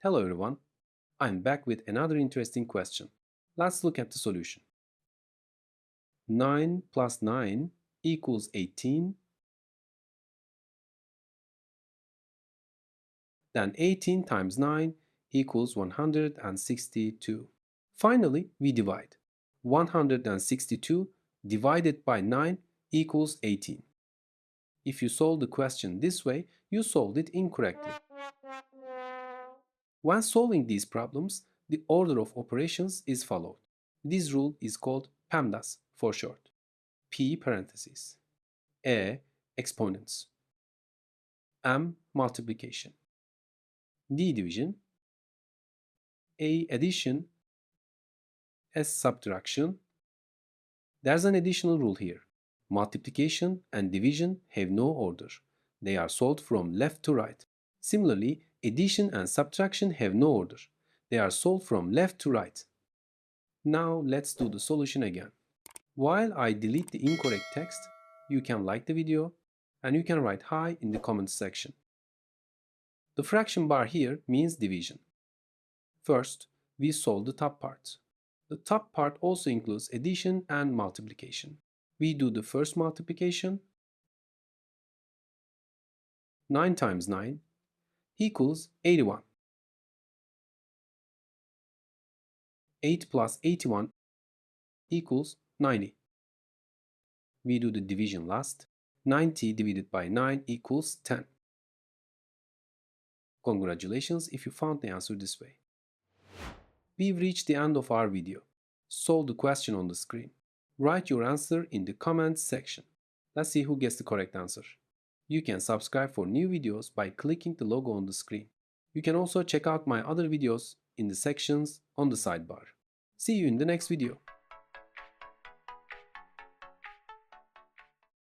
Hello everyone, I'm back with another interesting question. Let's look at the solution. 9 plus 9 equals 18. Then 18 times 9 equals 162. Finally, we divide. 162 divided by 9 equals 18. If you solve the question this way, you solved it incorrectly. When solving these problems, the order of operations is followed. This rule is called PEMDAS for short. P parentheses, E exponents, M multiplication, D division, A addition, S subtraction. There's an additional rule here. Multiplication and division have no order. They are solved from left to right. Similarly, addition and subtraction have no order. They are solved from left to right. Now let's do the solution again. While I delete the incorrect text, you can like the video and you can write hi in the comments section. The fraction bar here means division. First, we solve the top part. The top part also includes addition and multiplication. We do the first multiplication. 9 times 9 equals 81. 8 plus 81 equals 90. We do the division last. 90 divided by 9 equals 10. Congratulations if you found the answer this way. We've reached the end of our video. Solve the question on the screen. Write your answer in the comments section. Let's see who gets the correct answer. You can subscribe for new videos by clicking the logo on the screen. You can also check out my other videos in the sections on the sidebar. See you in the next video.